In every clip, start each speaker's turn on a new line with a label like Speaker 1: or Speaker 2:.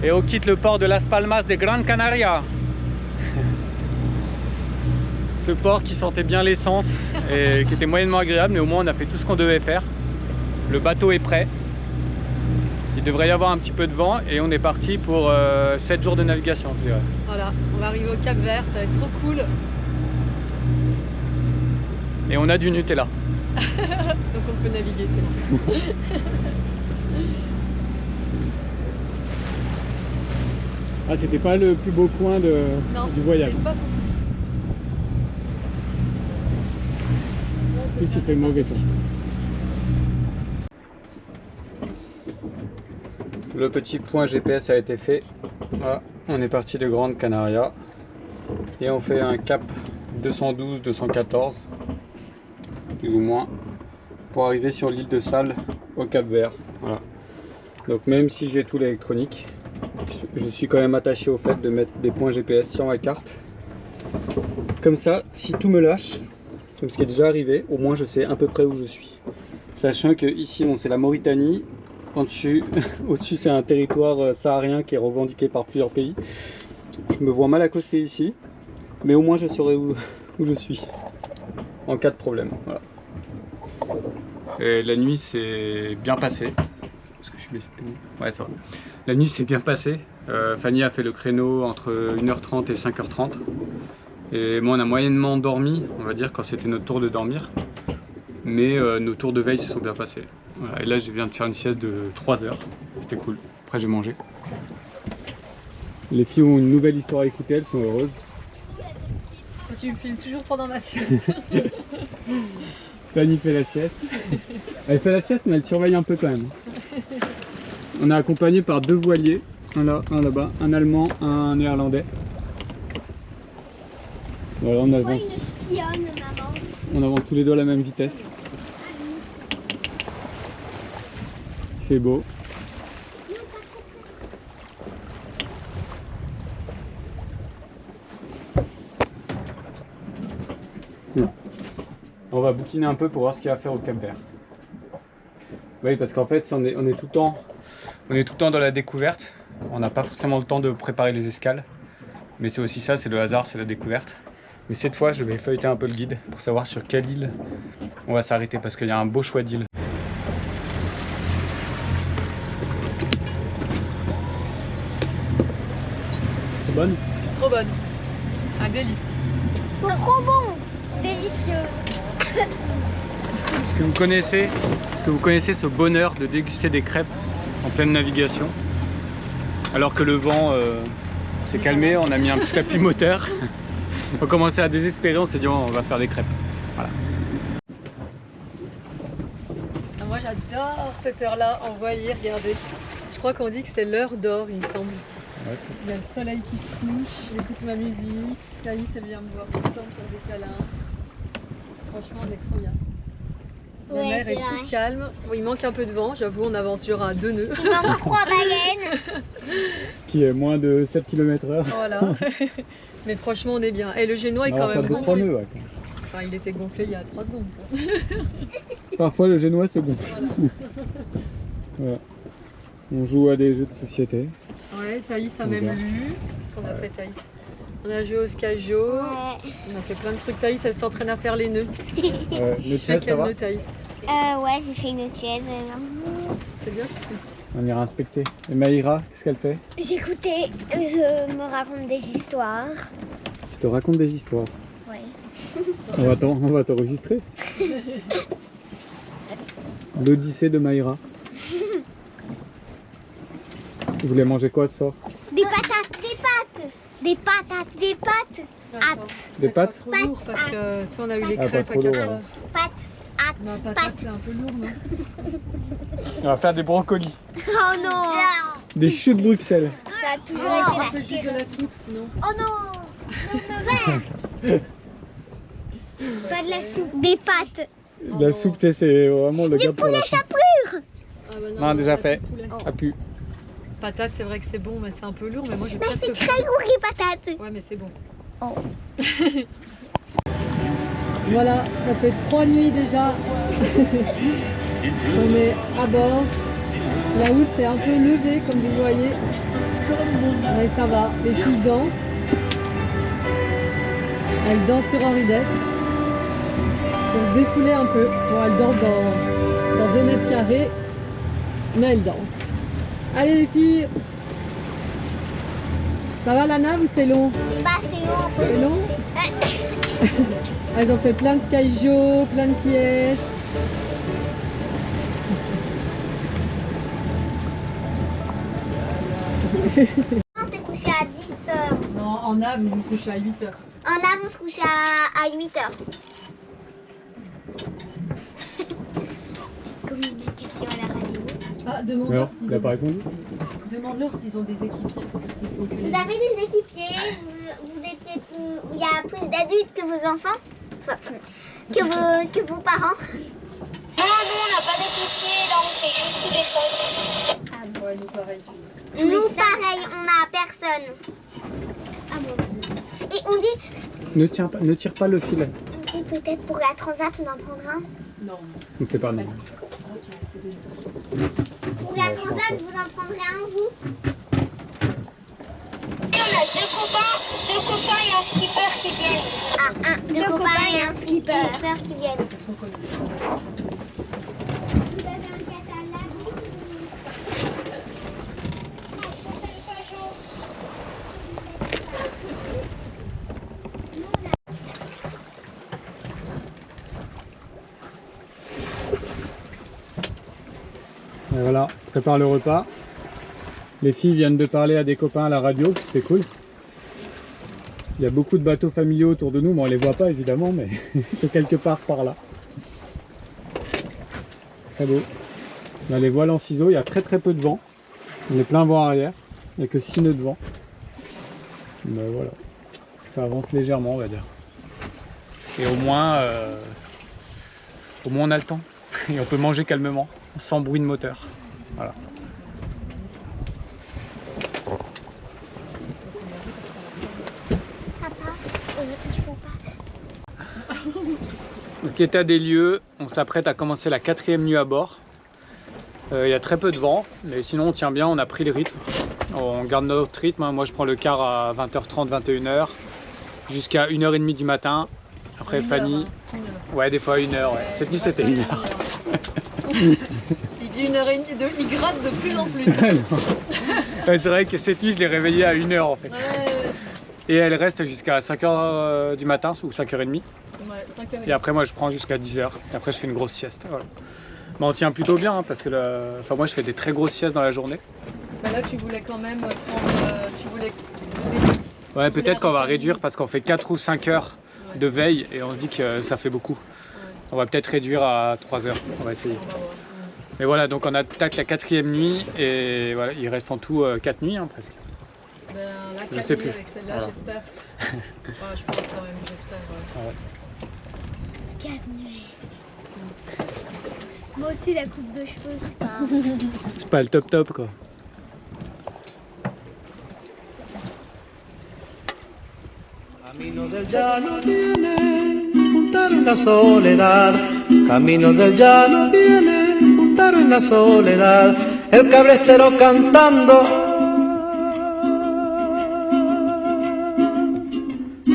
Speaker 1: Et on quitte le port de Las Palmas de Gran Canaria. Ce port qui sentait bien l'essence et qui était moyennement agréable, mais au moins on a fait tout ce qu'on devait faire. Le bateau est prêt. Il devrait y avoir un petit peu de vent et on est parti pour 7 jours de navigation, je dirais.
Speaker 2: Voilà, on va arriver au Cap Vert, ça va être trop cool.
Speaker 1: Et on a du Nutella.
Speaker 2: Donc on peut naviguer, c'est bon.
Speaker 1: Ah, c'était pas le plus beau coin du voyage.
Speaker 2: Pas fou.
Speaker 1: En plus, il fait mauvais temps. Le petit point GPS a été fait. Voilà, on est parti de Grande Canaria et on fait un cap 212-214 plus ou moins pour arriver sur l'île de Sal au Cap Vert. Voilà. Donc même si j'ai tout l'électronique, je suis quand même attaché au fait de mettre des points GPS sur ma carte. Comme ça, si tout me lâche, comme ce qui est déjà arrivé, au moins je sais à peu près où je suis. Sachant que ici, bon, c'est la Mauritanie. Au-dessus, c'est un territoire saharien qui est revendiqué par plusieurs pays. Je me vois mal accoster ici, mais au moins je saurai où je suis en cas de problème. Voilà. Et la nuit s'est bien passée. Est-ce que je suis bien? Ouais, ça va. La nuit s'est bien passée. Fanny a fait le créneau entre 1h30 et 5h30. Et moi, on a moyennement dormi, on va dire, quand c'était notre tour de dormir. Mais nos tours de veille se sont bien passés. Voilà. Et là, je viens de faire une sieste de 3 heures. C'était cool. Après, j'ai mangé. Les filles ont une nouvelle histoire à écouter, elles sont heureuses.
Speaker 2: Tu me filmes toujours pendant ma sieste.
Speaker 1: Fanny fait la sieste. Elle fait la sieste, mais elle surveille un peu quand même. On est accompagné par 2 voiliers. Un là, un là-bas. Un allemand, un néerlandais. Voilà, on avance. On avance tous les deux à la même vitesse. C'est beau. On va bouquiner un peu pour voir ce qu'il y a à faire au Cap Vert. Oui, parce qu'en fait, on est tout le temps dans la découverte. On n'a pas forcément le temps de préparer les escales. Mais c'est aussi ça, c'est le hasard, c'est la découverte. Mais cette fois, je vais feuilleter un peu le guide pour savoir sur quelle île on va s'arrêter parce qu'il y a un beau choix d'îles. C'est bonne?
Speaker 2: Trop bonne. Un délice.
Speaker 3: Trop bon. Délicieuse.
Speaker 1: Est-ce que vous connaissez ce bonheur de déguster des crêpes en pleine navigation alors que le vent s'est calmé, on a mis un petit tapis moteur. On commençait à désespérer, on s'est dit on va faire des crêpes. Voilà.
Speaker 2: Moi j'adore cette heure-là en voilier, regardez. Je crois qu'on dit que c'est l'heure d'or, il me semble.
Speaker 1: Ouais,
Speaker 2: il y a le soleil qui se couche, j'écoute ma musique, Thaïs elle vient me voir tout le temps faire des câlins. Franchement on est trop bien. La mer est toute calme, bon, il manque un peu de vent, j'avoue on avance genre à 2 nœuds.
Speaker 3: Il manque 3 baleines.
Speaker 1: Ce qui est moins de 7 km/h.
Speaker 2: Voilà. Mais franchement on est bien. Et le génois est quand même gonflé.
Speaker 1: 3 nœuds, ouais.
Speaker 2: Enfin il était gonflé il y a 3 secondes. Quoi.
Speaker 1: Parfois le génois se gonfle.
Speaker 2: Voilà.
Speaker 1: Voilà. On joue à des jeux de société.
Speaker 2: Ouais, Thaïs a même lu. Qu'est-ce qu'on a fait Thaïs? On a joué au Scajo, on a fait plein de trucs. Thaïs elle s'entraîne à faire les nœuds.
Speaker 1: Le chess, ça va?
Speaker 2: Nœud, Thaïs?
Speaker 3: Ouais, j'ai fait une chaise.
Speaker 2: C'est bien, tu fais.
Speaker 1: On ira inspecter. Et Maïra, qu'est-ce qu'elle fait?
Speaker 3: J'écoutais, je me raconte des histoires.
Speaker 1: Tu te racontes des histoires.
Speaker 3: Ouais.
Speaker 1: On va t'enregistrer. L'Odyssée de Maïra. Vous voulez manger quoi ce soir?
Speaker 3: Des patates, des pâtes. Des patates, des pâtes. Hâte.
Speaker 1: Des pâtes?
Speaker 2: Trop lourd parce que tu sais, on a eu les
Speaker 1: Ah,
Speaker 2: crêpes
Speaker 1: pas
Speaker 2: à
Speaker 1: trop
Speaker 2: 4
Speaker 1: lourd,
Speaker 2: heures.
Speaker 3: Pâtes, hâte,
Speaker 2: Non,
Speaker 3: pâtes.
Speaker 2: patate c'est un peu lourd, non?
Speaker 1: On va faire des brocolis.
Speaker 3: Oh non.
Speaker 1: Des choux de Bruxelles.
Speaker 3: Ça a toujours
Speaker 2: On
Speaker 3: été
Speaker 2: fait
Speaker 3: la
Speaker 2: juste de la soupe sinon.
Speaker 3: Oh non. Pas de la soupe. Des pâtes.
Speaker 1: La soupe, tu sais, c'est vraiment le gars pour la fin.
Speaker 3: Chapelure.
Speaker 2: Ah bah
Speaker 1: Non, déjà
Speaker 2: on a
Speaker 1: fait.
Speaker 2: du poulet.
Speaker 1: A pu.
Speaker 2: Patate c'est vrai que c'est bon mais c'est un peu lourd mais moi j'ai
Speaker 3: Mais
Speaker 2: presque
Speaker 3: c'est
Speaker 2: faim.
Speaker 3: très lourd les patates.
Speaker 2: Ouais mais c'est bon.
Speaker 3: Oh.
Speaker 2: Voilà, ça fait 3 nuits déjà. On est à bord. La houle s'est un peu levée comme vous voyez. Mais ça va, les filles dansent. Elles dansent sur Henri Dess. Pour se défouler un peu. Bon, elles dansent dans 2 mètres carrés. Mais elles dansent. Allez les filles. Ça va Lana ou c'est long?
Speaker 3: Bah, c'est long un peu.
Speaker 2: C'est long? Elles ont fait plein de skyjo, plein de kies.
Speaker 3: On s'est couché à 10h.
Speaker 2: Non, en âme, vous vous couchez à 8h.
Speaker 3: En a, on se couche à 8h. Communication à la radio.
Speaker 2: Ah, demande-leur s'ils
Speaker 1: il n'a pas répondu.
Speaker 2: s'ils ont des équipiers. S'ils sont que les
Speaker 3: Vous avez des équipiers, vous étiez il y a plus d'adultes que vos enfants, que vos parents.
Speaker 4: Non, nous on n'a pas d'équipier, là on fait juste tous des choses.
Speaker 2: Ouais, nous pareil.
Speaker 3: Nous, pareil, on n'a personne. Ah bon. Et on dit
Speaker 1: Ne tire pas le fil.
Speaker 3: peut-être pour la transat, on en prendra un.
Speaker 2: Non.
Speaker 1: On sait pas, non.
Speaker 2: Ok, c'est des...
Speaker 3: Pour la transat, vous en prendrez un, vous.
Speaker 4: Et on a deux copains et un skipper qui viennent.
Speaker 3: Ah, deux copains et un skipper qui viennent. Vous avez un catalogue.
Speaker 1: Et voilà, on prépare le repas. Les filles viennent de parler à des copains à la radio, c'était cool. Il y a beaucoup de bateaux familiaux autour de nous, mais on les voit pas évidemment, mais c'est quelque part par là. Très beau. On a les voiles en ciseaux, il y a très peu de vent. On est plein vent arrière, il n'y a que 6 nœuds de vent. Mais voilà, ça avance légèrement on va dire. Et au moins on a le temps. Et on peut manger calmement, sans bruit de moteur. Voilà.
Speaker 3: Papa, il faut pas.
Speaker 1: Donc état des lieux, on s'apprête à commencer la 4e nuit à bord. Il y a très peu de vent, mais sinon on tient bien, on a pris le rythme. On garde notre rythme, moi je prends le quart à 20h30, 21h, jusqu'à 1h30 du matin. Après Fanny, ouais des fois 1h, ouais. Cette nuit c'était 1h.
Speaker 2: Il dit 1h30, il gratte de plus en plus.
Speaker 1: Ouais, c'est vrai que cette nuit je l'ai réveillée à 1h en fait.
Speaker 2: Ouais,
Speaker 1: Et elle reste jusqu'à 5h du matin ou 5h30.
Speaker 2: ouais, 5h30.
Speaker 1: Et après moi je prends jusqu'à 10h. Et après je fais une grosse sieste. Voilà. Mais on tient plutôt bien hein, parce que enfin, moi je fais des très grosses siestes dans la journée.
Speaker 2: Bah là tu voulais quand même prendre...
Speaker 1: Ouais, peut-être qu'on va réduire parce qu'on fait 4 ou 5 heures de veille et on se dit que ça fait beaucoup. On va peut-être réduire à 3 heures, on va essayer. Mais voilà, donc on attaque la 4e nuit et voilà, il reste en tout 4 nuits hein, presque.
Speaker 2: Ben, là,
Speaker 1: Je sais plus.
Speaker 2: avec celle-là,
Speaker 1: Voilà.
Speaker 2: j'espère. Ouais, je pense quand même, j'espère. Ouais.
Speaker 1: Ouais.
Speaker 3: 4 nuits. Moi aussi, la coupe de cheveux, c'est pas...
Speaker 1: C'est pas le top quoi.
Speaker 5: Camino del llano viene, juntaro en la soledad. Camino del llano viene, juntaro en la soledad. El cabrestero cantando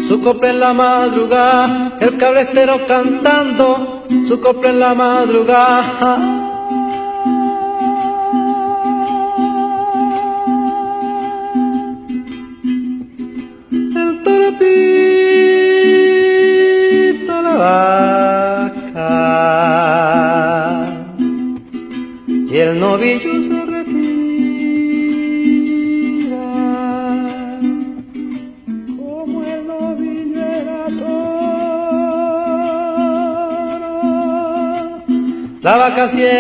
Speaker 5: su copla en la madrugada. El cabrestero cantando su copla en la madrugada. Pito la vaca y el novillo se retira como el novillo era toro. La vaca siempre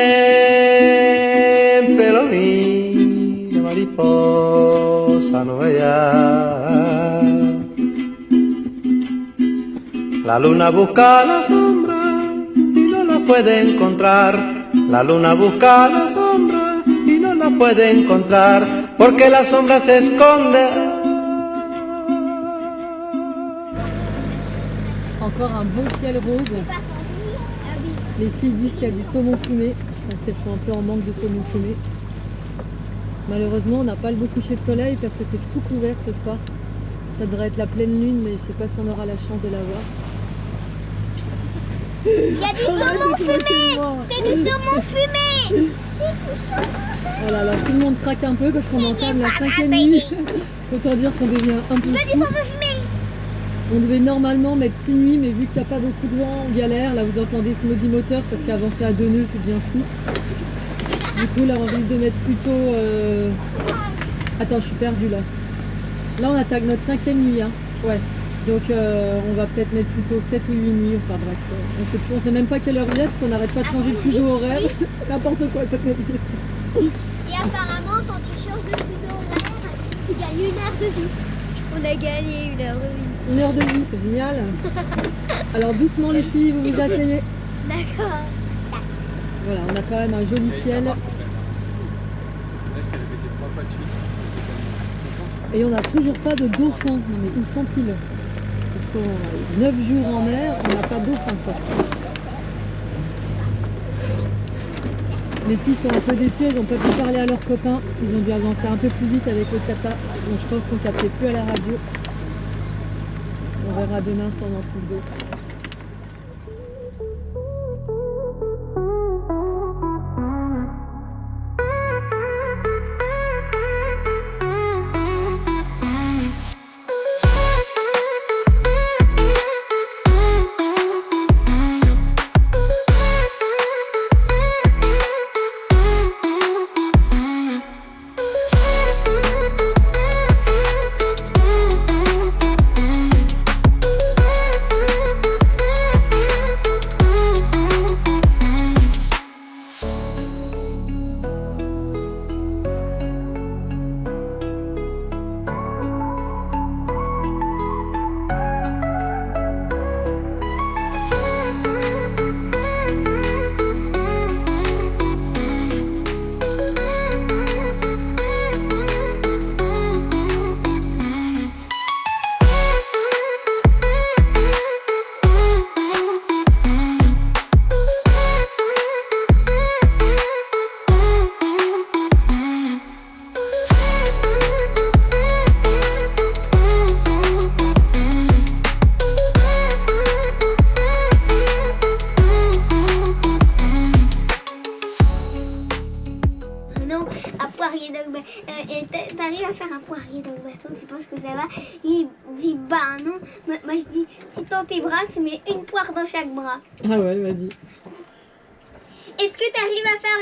Speaker 5: lo mira, mariposa no vaya. La luna busca la sombra y no la puede encontrar. La luna busca la sombra y no la puede encontrar porque la sombra se esconde.
Speaker 2: Encore un beau ciel rose. Les filles disent qu'il y a du saumon fumé. Je pense qu'elles sont un peu en manque de saumon fumé. Malheureusement, on n'a pas le beau coucher de soleil parce que c'est tout couvert ce soir. Ça devrait être la pleine lune, mais je sais pas si on aura la chance de la voir.
Speaker 3: Il y a du saumon fumé. C'est du saumon fumé.
Speaker 2: Voilà, alors tout le monde craque un peu parce qu'on entame la 5e nuit. Autant dire qu'on devient un peu fou. On devait normalement mettre 6 nuits, mais vu qu'il n'y a pas beaucoup de vent, on galère. Là, vous entendez ce maudit moteur parce qu'avancer à 2 nœuds, tu deviens fou. Du coup, là, on risque de mettre plutôt... Attends, je suis perdue là. Là, on attaque notre 5e nuit. Hein. Ouais. Donc, on va peut-être mettre plutôt 7 ou 8 nuits. Enfin bref, on sait plus. On sait même pas quelle heure il est parce qu'on n'arrête pas de changer de fuseau horaire. C'est n'importe quoi cette navigation.
Speaker 3: Et apparemment, quand tu changes de fuseau horaire, tu gagnes 1 heure de vie. On a gagné 1 heure de vie.
Speaker 2: 1 heure de vie, c'est génial. Alors doucement les filles, vous vous asseyez.
Speaker 3: D'accord.
Speaker 2: Voilà, on a quand même un joli ciel.
Speaker 1: Là, je t'ai répété 3 fois de suite.
Speaker 2: Et on n'a toujours pas de dauphin. Mais où sont-ils? Parce qu'on a 9 jours en mer, on n'a pas de dauphin quoi. Les filles sont un peu déçues, elles n'ont pas pu parler à leurs copains. Ils ont dû avancer un peu plus vite avec le kata. Donc je pense qu'on ne captait plus à la radio. On verra demain si on en trouve d'autres.
Speaker 3: T'arrives à faire un poirier dans le bâton, tu penses que ça va? Il dit bah non. Moi je dis, tu tends tes bras, tu mets une poire dans chaque bras.
Speaker 2: Ah ouais, vas-y.
Speaker 3: Est-ce que tu arrives à faire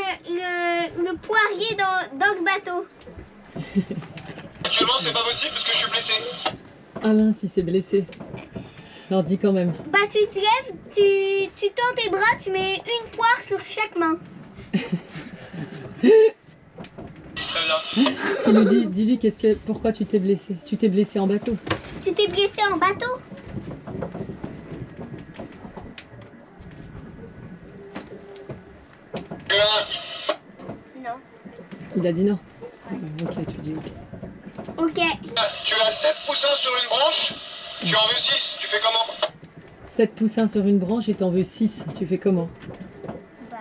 Speaker 3: le poirier dans le bateau?
Speaker 6: Actuellement, c'est pas possible parce que je suis blessé.
Speaker 2: Ah mince, il s'est blessé. Alors dis quand même.
Speaker 3: Bah tu te lèves, tu tends tes bras, tu mets une poire sur chaque main.
Speaker 6: Très bien.
Speaker 2: Tu nous dis-lui pourquoi tu t'es blessé. Tu t'es blessé en bateau.
Speaker 3: Tu t'es blessé en bateau? Non.
Speaker 2: Il a dit non. Ok, tu dis ok.
Speaker 3: Ok.
Speaker 6: Tu as 7 poussins sur une branche, tu en veux 6, tu fais comment?
Speaker 2: 7 poussins sur une branche et t'en veux 6. Tu fais comment?
Speaker 3: Bah,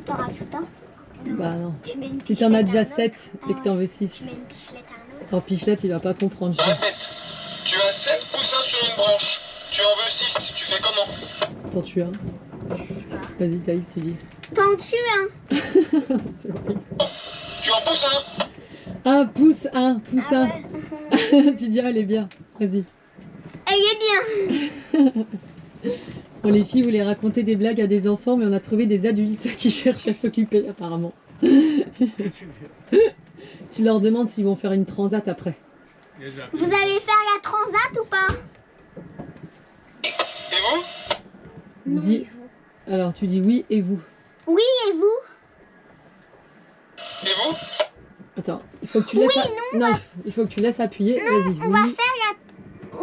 Speaker 3: t'en rajoutes un.
Speaker 2: Bah non.
Speaker 3: Tu mets une
Speaker 2: Si t'en as déjà
Speaker 3: pichelette à un
Speaker 2: 7
Speaker 3: autre.
Speaker 2: et que t'en veux
Speaker 3: Tu
Speaker 2: 6.
Speaker 3: mets une pichelette à un autre.
Speaker 2: En pichelette, il va pas comprendre.
Speaker 6: Je répète, tu as 7 poussins sur une branche, tu en veux 6, tu fais comment?
Speaker 2: T'en tues un.
Speaker 3: Je sais pas.
Speaker 2: Vas-y Thaïs, tu dis.
Speaker 3: T'en tues un.
Speaker 2: C'est horrible.
Speaker 6: Tu en pousses un?
Speaker 2: Un pouce, un poussin.
Speaker 3: Ah ouais.
Speaker 2: Tu dis, ah, elle est bien. Vas-y.
Speaker 3: Elle est bien.
Speaker 2: Bon, les filles voulaient raconter des blagues à des enfants, mais on a trouvé des adultes qui cherchent à s'occuper, apparemment. Tu leur demandes s'ils vont faire une transat après.
Speaker 3: Vous allez faire la transat ou pas?
Speaker 6: Et vous?
Speaker 3: Non,
Speaker 2: Dis-
Speaker 3: et vous?
Speaker 2: Alors, tu dis oui et vous.
Speaker 3: Oui, et vous?
Speaker 6: Et vous?
Speaker 2: Attends, il faut que tu laisses. Non, il faut que tu laisses appuyer. Vas-y.
Speaker 3: On va
Speaker 2: Oui.
Speaker 3: faire la...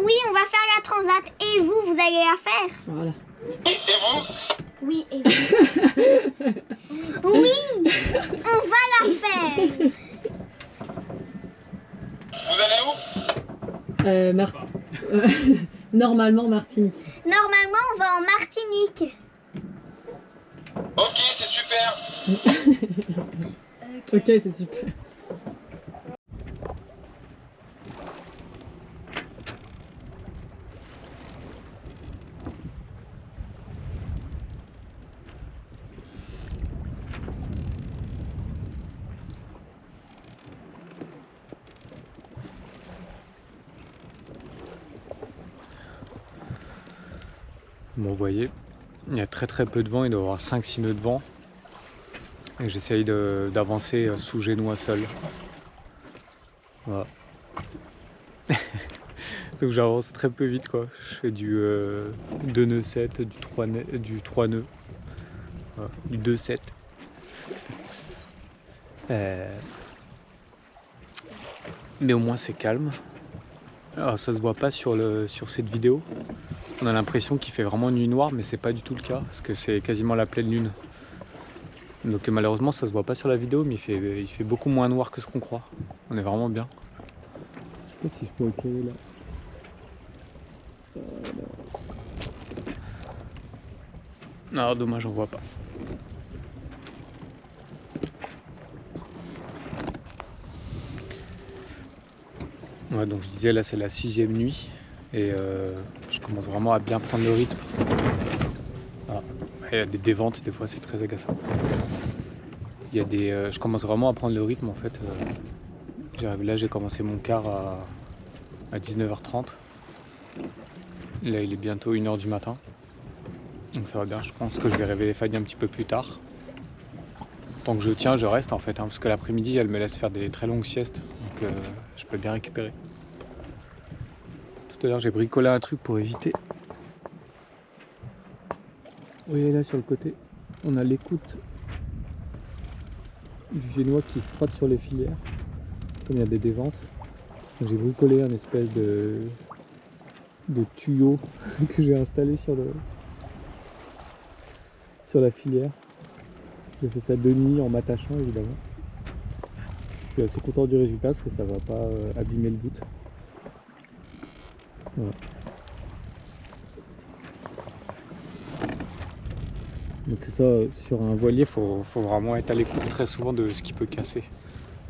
Speaker 3: Oui, on va faire la transat. Et vous allez la faire?
Speaker 2: Voilà.
Speaker 6: Et vous?
Speaker 3: Oui, et vous? Oui, on va la faire.
Speaker 6: Vous allez où?
Speaker 2: Normalement, Martinique.
Speaker 3: Normalement, on va en Martinique.
Speaker 6: Ok, c'est super.
Speaker 2: Ok, c'est super.
Speaker 1: Bon, vous voyez, il y a très peu de vent, il doit y avoir 5-6 nœuds de vent. Et j'essaye d'avancer sous génois seul. Voilà. Donc j'avance très peu vite quoi. Je fais du 2 nœuds 7, du 3 nœuds, voilà, du 2 7. Mais au moins c'est calme. Alors ça se voit pas sur cette vidéo. On a l'impression qu'il fait vraiment nuit noire, mais c'est pas du tout le cas parce que c'est quasiment la pleine lune. Donc malheureusement ça se voit pas sur la vidéo, mais il fait beaucoup moins noir que ce qu'on croit. On est vraiment bien. Je sais pas si je peux éclairer là. Non, dommage, on voit pas. Ouais, donc je disais là c'est la 6e nuit et je commence vraiment à bien prendre le rythme. Ah, il y a des déventes, des fois c'est très agaçant. Il y a je commence vraiment à prendre le rythme en fait. Là j'ai commencé mon quart à 19h30. Là il est bientôt 1h du matin. Donc ça va bien, je pense que je vais réveiller Fanny un petit peu plus tard. Tant que je tiens, je reste en fait, parce que l'après-midi elle me laisse faire des très longues siestes. Donc je peux bien récupérer. Tout à l'heure j'ai bricolé un truc pour éviter. Vous voyez là sur le côté, on a l'écoute du génois qui frotte sur les filières, comme il y a des déventes. J'ai bricolé un espèce de tuyau que j'ai installé sur la filière. J'ai fait ça de nuit en m'attachant évidemment. Je suis assez content du résultat parce que ça va pas abîmer le bout. Voilà. Donc c'est ça, sur un voilier, il faut vraiment être à l'écoute très souvent de ce qui peut casser.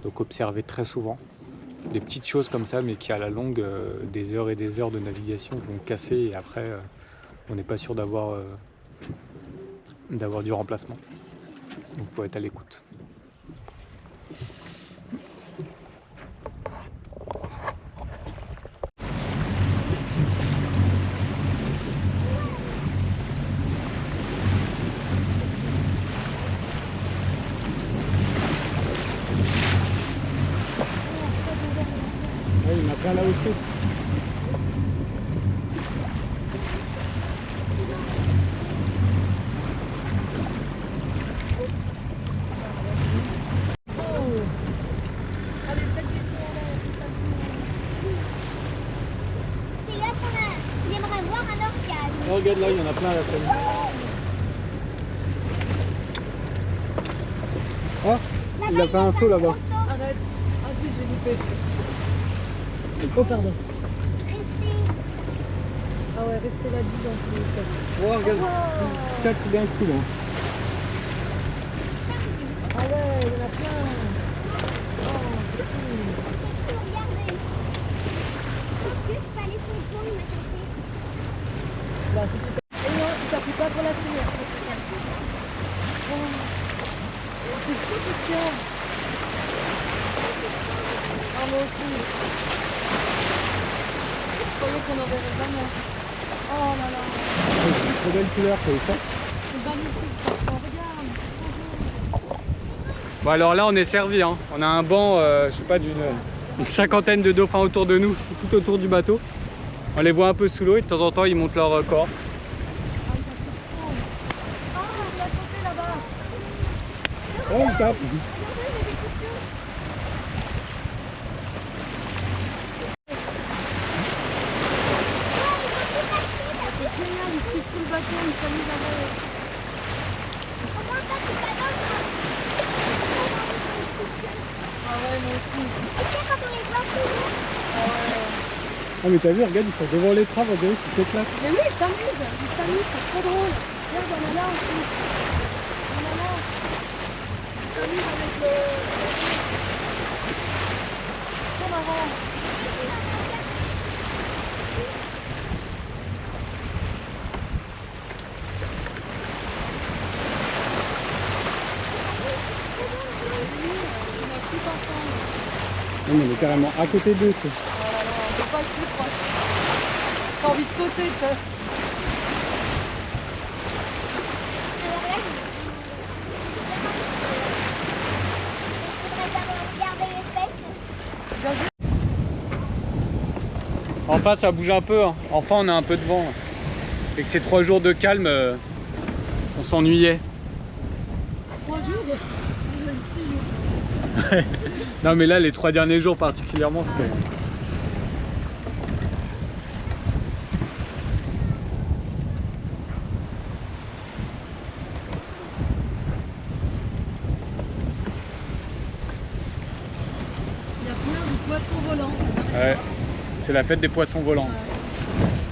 Speaker 1: Donc observer très souvent des petites choses comme ça, mais qui à la longue, des heures et des heures de navigation vont casser et après on n'est pas sûr d'avoir du remplacement. Donc il faut être à l'écoute. Oui, il y en a plein là aussi.
Speaker 3: C'est là j'aimerais voir un orcade.
Speaker 1: Oh, regarde là, il y en a plein à la famille. Oh, il a fait un saut là-bas.
Speaker 2: Arrête. Ah si, j'ai loupé. Oh pardon.
Speaker 3: Restez.
Speaker 2: Ah ouais, restez là 10 ans s'il vous plaît.
Speaker 1: Oh, regarde. 4 d'un coup là.
Speaker 2: Ah ouais, il y en a plein. Oh, c'est cool.
Speaker 3: Regardez. Est-ce que je peux aller sur le pont et m'attacher?
Speaker 2: Bah, si tu t'appuies... Et non, tu t'appuies pas pour la filière. Oh. C'est fou tout ce qu'il y a. Ah, moi aussi. Je croyais qu'on en verrait jamais. Oh là là.
Speaker 1: C'est une trop belle couleur, t'as vu ça?
Speaker 2: C'est magnifique. Oh, regarde.
Speaker 1: Bon alors là on est servi, hein. On a un banc, je sais pas, d'une cinquantaine de dauphins autour de nous, tout autour du bateau. On les voit un peu sous l'eau et de temps en temps ils montent leur corps.
Speaker 2: Ah, il a sauté là-bas.
Speaker 1: Oh il tape.
Speaker 2: C'est génial, ils suivent tout le bateau, ils s'amusent avec.
Speaker 3: Comment ça, c'est pas dingue?
Speaker 2: Ah ouais, moi aussi.
Speaker 3: Et tiens, quand on les voit toujours.
Speaker 2: Ah ouais.
Speaker 1: Ah mais t'as vu, regarde, ils sont devant l'étrave, on dirait qu'ils s'éclatent.
Speaker 2: Mais oui, ils s'amusent, c'est trop drôle. Regarde, on est là aussi. On est là. Ils s'amusent avec le... Trop marrant. On est tous ensemble.
Speaker 1: Non mais on est carrément à côté d'eux, tu sais.
Speaker 2: Oh là là, on peut pas être plus proche. T'as envie de sauter, ça.
Speaker 1: Enfin, ça bouge un peu. Hein. Enfin, on a un peu de vent. Et que ces 3 jours de calme, on s'ennuyait.
Speaker 2: 3 jours, j'ai 6 jours.
Speaker 1: Non, mais là, les 3 derniers jours particulièrement, c'était...
Speaker 2: Il y a plein de poissons volants.
Speaker 1: Ouais, c'est la fête des poissons volants.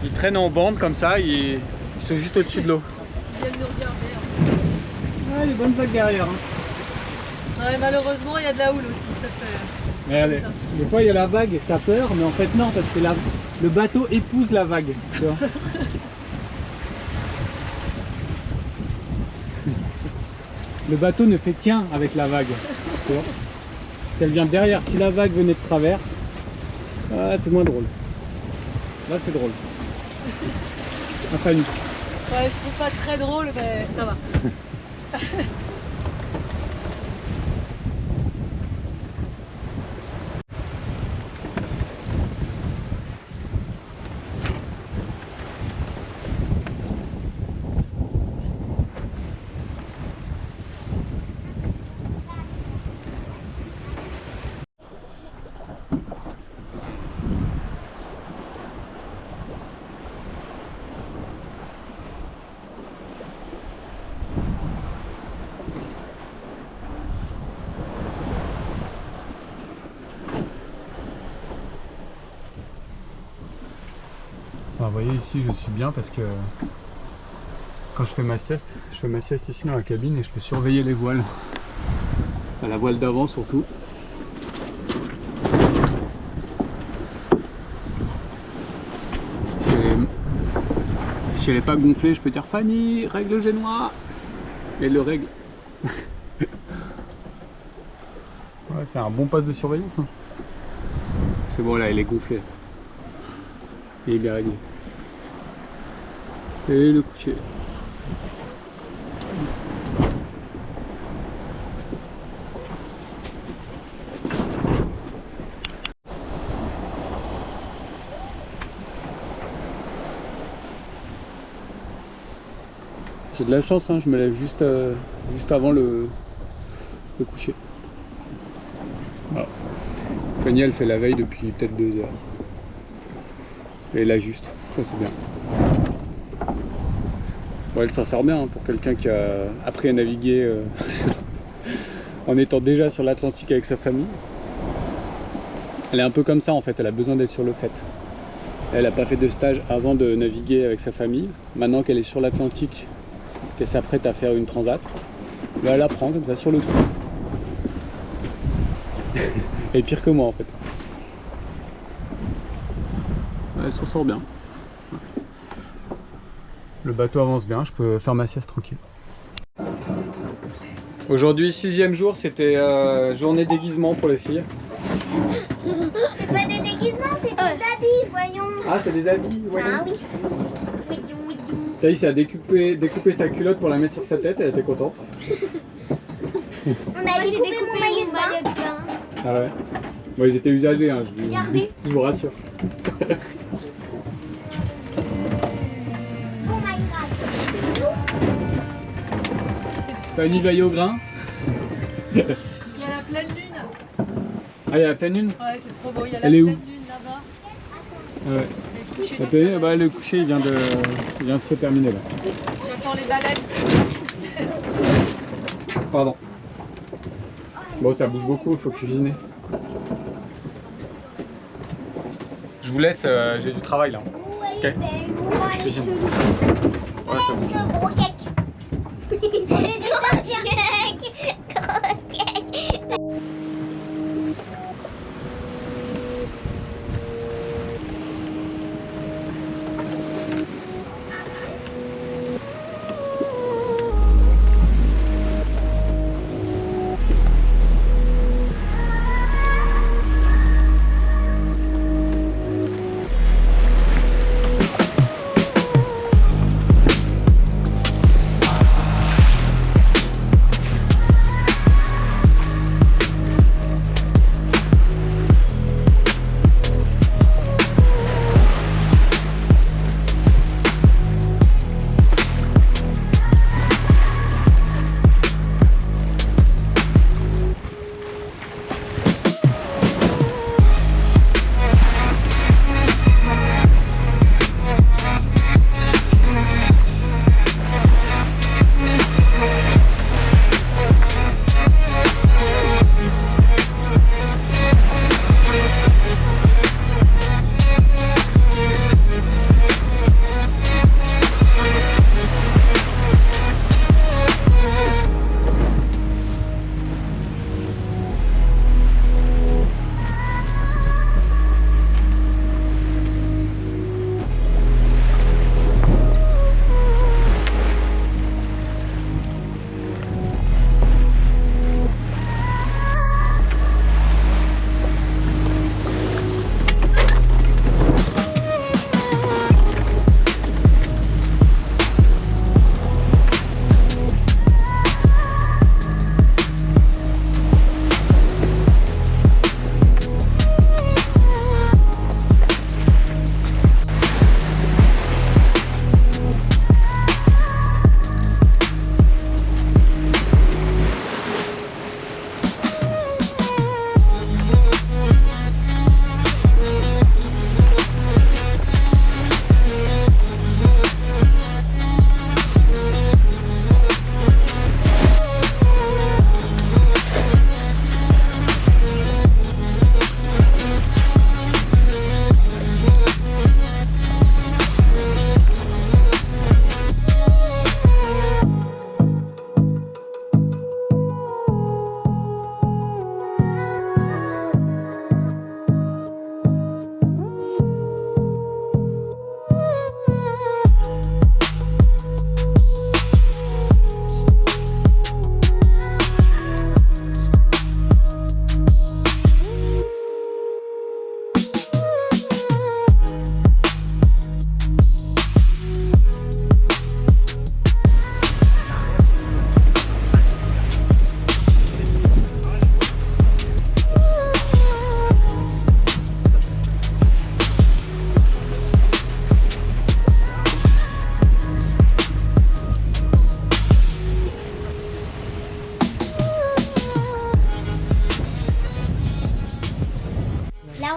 Speaker 1: Ils traînent en bande comme ça, ils sont juste au-dessus de l'eau.
Speaker 2: Ils viennent nous regarder.
Speaker 1: Ouais, les bonnes vagues derrière. Hein.
Speaker 2: Ouais, malheureusement, il y a de la houle aussi. Ça, c'est...
Speaker 1: Mais allez, des fois il y a la vague, t'as peur, mais en fait non, parce que le bateau épouse la vague. Tu vois. Le bateau ne fait qu'un avec la vague. Tu vois. Parce qu'elle vient derrière. Si la vague venait de travers, c'est moins drôle. Là c'est drôle. Enfin,
Speaker 2: Ouais, je trouve pas très drôle, mais ça va.
Speaker 1: Vous voyez ici je suis bien parce que quand je fais ma sieste ici dans la cabine et je peux surveiller les voiles. La voile d'avant surtout. Si elle n'est pas gonflée, je peux dire Fanny, règle le génois. Et le règle. Ouais, c'est un bon poste de surveillance. Hein. C'est bon là, elle est gonflée. Il est bien réglé. Et le coucher. J'ai de la chance, hein, je me lève juste avant le coucher. Voilà. Fanny, elle fait la veille depuis peut-être 2 heures. Et là juste, ça c'est bien. Ouais, elle s'en sort bien hein, pour quelqu'un qui a appris à naviguer en étant déjà sur l'Atlantique avec sa famille. Elle est un peu comme ça en fait, elle a besoin d'être sur le fait. Elle n'a pas fait de stage avant de naviguer avec sa famille. Maintenant qu'elle est sur l'Atlantique, qu'elle s'apprête à faire une transat, bah, elle apprend comme ça sur le tour. Elle est pire que moi en fait. Elle s'en sort bien. Le bateau avance bien, je peux faire ma sieste tranquille. Aujourd'hui, 6e jour, c'était journée déguisement pour les filles.
Speaker 3: C'est pas des déguisements, c'est des habits, voyons.
Speaker 1: Ah, c'est des habits, voyons.
Speaker 3: Ah oui.
Speaker 1: Thaïs a découpé sa culotte pour la mettre sur sa tête, elle était contente.
Speaker 3: On a découpé mon maillot de bain.
Speaker 1: Ah ouais. Bon, ils étaient usagés, hein,
Speaker 3: Regardez.
Speaker 1: je vous rassure.
Speaker 3: Oh my god.
Speaker 1: Fanny veille au grain.
Speaker 2: Il y a la pleine lune.
Speaker 1: Ah, il y a la pleine lune.
Speaker 2: Ouais, c'est trop beau. Il y a la
Speaker 1: Elle est
Speaker 2: pleine
Speaker 1: où?
Speaker 2: lune là-bas.
Speaker 1: Ah ouais.
Speaker 2: Et le coucher du
Speaker 1: Attendez,
Speaker 2: soleil.
Speaker 1: bah, le coucher il vient de se terminer là.
Speaker 2: J'attends les baleines.
Speaker 1: Pardon. Bon, ça bouge beaucoup, il faut cuisiner. Je vous laisse, j'ai du travail là. Ok. Je cuisine. Ouais, ça bouge.
Speaker 3: J'ai des sorties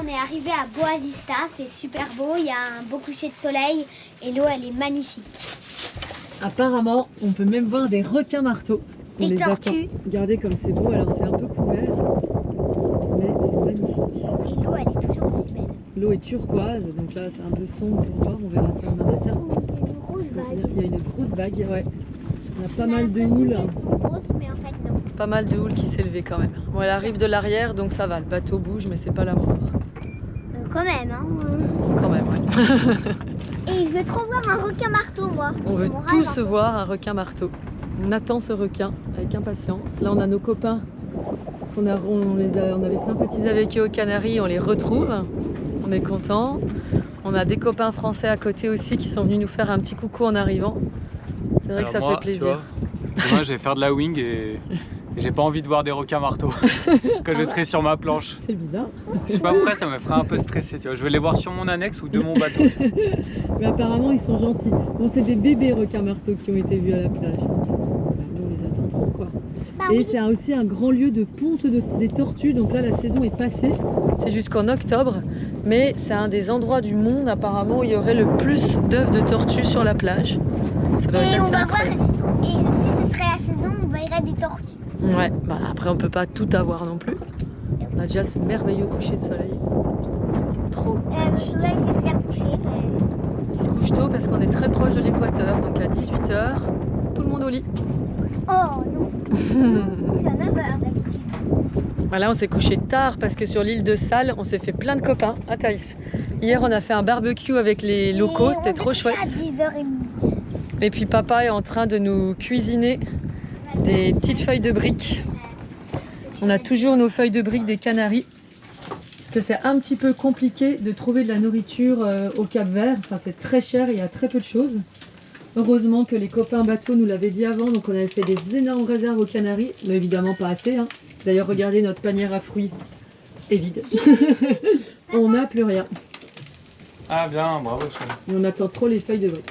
Speaker 3: on est arrivé à Boa Vista, c'est super beau, il y a un beau coucher de soleil et l'eau elle est magnifique.
Speaker 2: Apparemment, on peut même voir des requins marteaux. On
Speaker 3: Des
Speaker 2: les
Speaker 3: tortues.
Speaker 2: attend. Regardez comme c'est beau, alors c'est un peu couvert, mais c'est magnifique.
Speaker 3: Et l'eau elle est toujours aussi belle.
Speaker 2: L'eau est turquoise, donc là c'est un peu sombre pour voir, on verra ça demain matin.
Speaker 3: Oh, il y a une grosse vague.
Speaker 2: Il y a une grosse vague, ouais. On a pas
Speaker 3: On a
Speaker 2: mal de
Speaker 3: l'impression
Speaker 2: houle.
Speaker 3: qu'elles sont grosses, mais en fait non.
Speaker 2: Pas mal de houle qui s'est levée quand même. Bon, elle arrive de l'arrière, donc ça va, le bateau bouge, mais c'est pas la mort.
Speaker 3: Quand même, hein.
Speaker 2: Quand même, ouais.
Speaker 3: Et je veux trop voir un requin marteau, moi.
Speaker 2: On veut
Speaker 3: C'est mon
Speaker 2: tous
Speaker 3: rêve, hein.
Speaker 2: voir un requin marteau. On attend ce requin avec impatience. Là, on a nos copains. On avait sympathisé avec eux aux Canaries, on les retrouve. On est content. On a des copains français à côté aussi qui sont venus nous faire un petit coucou en arrivant. C'est vrai que ça fait plaisir.
Speaker 1: Moi, je vais faire de la wing et j'ai pas envie de voir des requins marteaux quand je serai sur ma planche.
Speaker 2: C'est bizarre.
Speaker 1: Je sais pas pourquoi, ça me ferait un peu stresser. Tu vois. Je vais les voir sur mon annexe ou de mon bateau.
Speaker 2: Mais apparemment, ils sont gentils. Bon, c'est des bébés requins marteaux qui ont été vus à la plage. Nous, on les attend trop, quoi. Et c'est aussi un grand lieu de ponte des tortues. Donc là, la saison est passée. C'est jusqu'en octobre. Mais c'est un des endroits du monde, apparemment, où il y aurait le plus d'œufs de tortues sur la plage. Ça doit être
Speaker 3: Et on
Speaker 2: assez
Speaker 3: va voir,
Speaker 2: incroyable.
Speaker 3: et si ce serait la saison, on verrait des tortues.
Speaker 2: Ouais, bah après, on peut pas tout avoir non plus. On a déjà ce merveilleux coucher de soleil. Trop.
Speaker 3: Le soleil s'est déjà couché.
Speaker 2: Il se couche tôt parce qu'on est très proche de l'équateur. Donc à 18 h, tout le monde au lit.
Speaker 3: Oh non, c'est à 9h d'habitude.
Speaker 2: Voilà, on s'est couché tard parce que sur l'île de Sal, on s'est fait plein de copains à Thaïs. Hier, on a fait un barbecue avec les locaux, c'était trop chouette.
Speaker 3: À 10h30.
Speaker 2: Et puis papa est en train de nous cuisiner des petites feuilles de briques. On a toujours nos feuilles de briques des Canaries. Parce que c'est un petit peu compliqué de trouver de la nourriture au Cap-Vert. Enfin, c'est très cher et il y a très peu de choses. Heureusement que les copains bateaux nous l'avaient dit avant, donc on avait fait des énormes réserves aux Canaries, mais évidemment pas assez. Hein. D'ailleurs, regardez, notre panière à fruits est vide. On n'a plus rien.
Speaker 1: Ah bien, bravo.
Speaker 2: Et on attend trop les feuilles de briques.